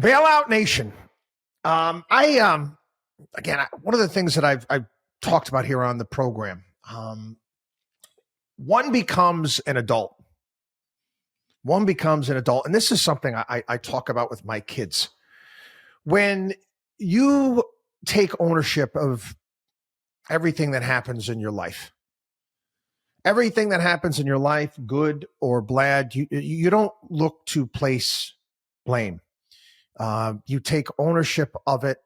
Bailout Nation. One of the things that I've talked about here on the program, one becomes an adult. One becomes an adult, and this is something I talk about with my kids. When you take ownership of everything that happens in your life, good or bad, you don't look to place blame. You take ownership of it,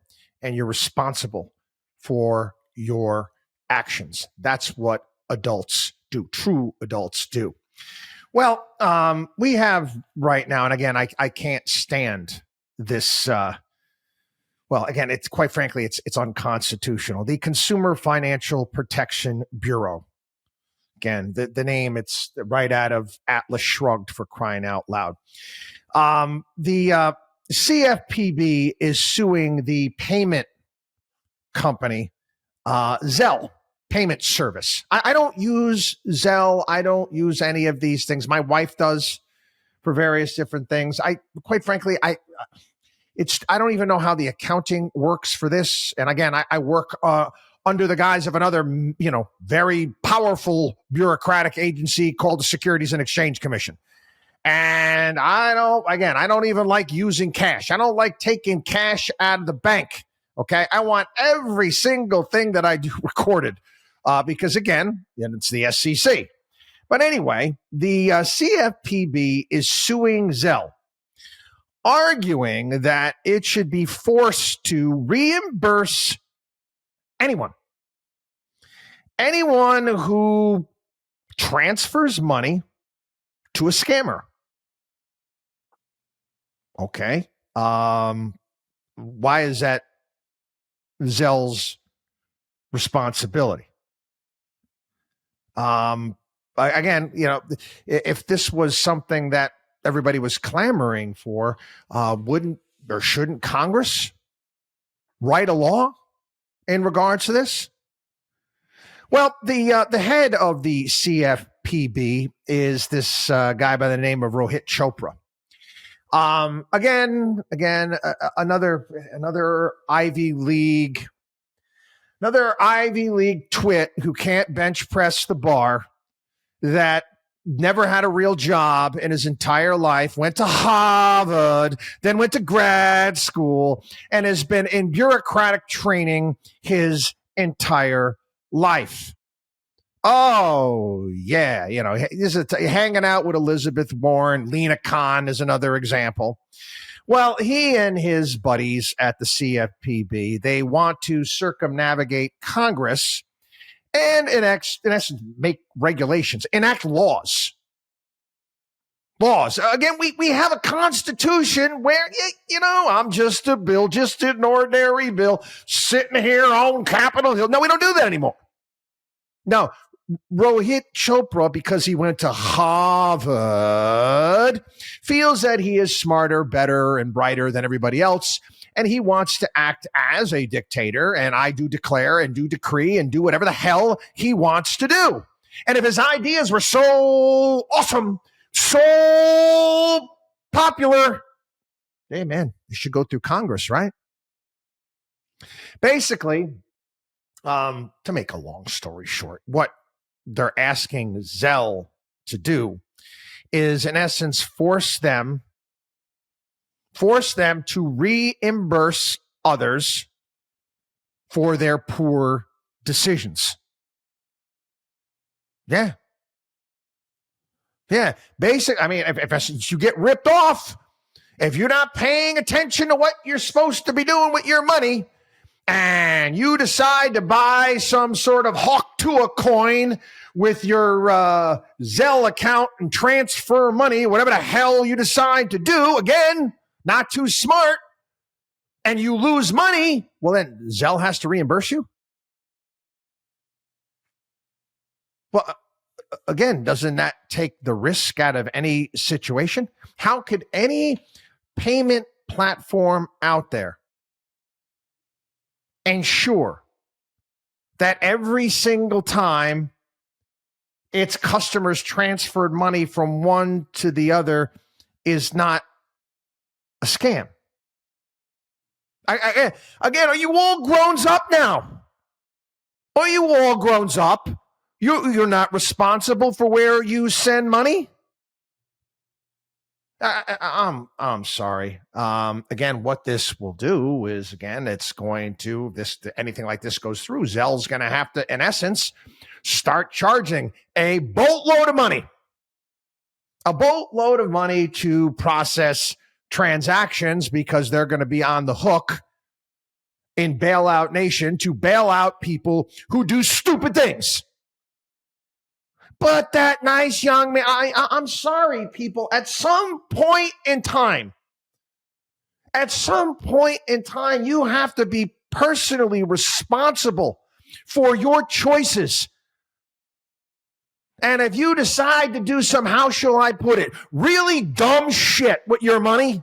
and you're responsible for your actions. That's what adults do. True adults do. Well, we have right now, and again, I can't stand this. It's quite frankly, it's unconstitutional. The Consumer Financial Protection Bureau. Again, the name, it's right out of Atlas Shrugged, for crying out loud. The CFPB is suing the payment company, Zelle payment service. I don't use Zelle. I don't use any of these things. My wife does for various different things. Quite frankly, I don't even know how the accounting works for this. And again, I work under the guise of another, very powerful bureaucratic agency called the Securities and Exchange Commission. And I don't even like using cash. I don't like taking cash out of the bank. Okay. I want every single thing that I do recorded because, again, it's the SEC. But anyway, the CFPB is suing Zelle, arguing that it should be forced to reimburse anyone who transfers money to a scammer. Okay. Why is that Zelle's responsibility? If this was something that everybody was clamoring for, shouldn't Congress write a law in regards to this? Well, the head of the CFPB is this guy by the name of Rohit Chopra. Another Ivy League twit who can't bench press the bar, that never had a real job in his entire life, went to Harvard, then went to grad school, and has been in bureaucratic training his entire life. Oh, yeah. Hanging out with Elizabeth Warren. Lena Khan is another example. Well, he and his buddies at the CFPB, they want to circumnavigate Congress and in essence make regulations, enact laws. Again, we have a constitution where, I'm just an ordinary bill sitting here on Capitol Hill. No, we don't do that anymore. No, Rohit Chopra, because he went to Harvard, feels that he is smarter, better, and brighter than everybody else, and he wants to act as a dictator, and I do declare and do decree and do whatever the hell he wants to do. And if his ideas were so awesome, so popular, hey, man, they should go through Congress, right? Basically, to make a long story short, what they're asking Zelle to do is, in essence, force them to reimburse others for their poor decisions. Yeah. If you get ripped off, if you're not paying attention to what you're supposed to be doing with your money, and you decide to buy some sort of Hawk Tuah coin with your Zelle account and transfer money, whatever the hell you decide to do, again, not too smart, and you lose money, well, then Zelle has to reimburse you? Well, again, doesn't that take the risk out of any situation? How could any payment platform out there ensure that every single time its customers transferred money from one to the other is not a scam? Again, are you all grown up now? Are you all grown up? You're not responsible for where you send money? I'm sorry. Again, what this will do is, again, it's going to anything like this goes through, Zelle's going to have to, in essence, start charging a boatload of money to process transactions, because they're going to be on the hook in bailout nation to bail out people who do stupid things. But that nice young man, I'm sorry, people, at some point in time, you have to be personally responsible for your choices. And if you decide to do some, how shall I put it, really dumb shit with your money,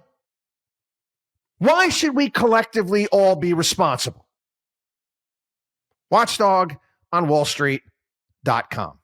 why should we collectively all be responsible? WatchDog on WallStreet.com.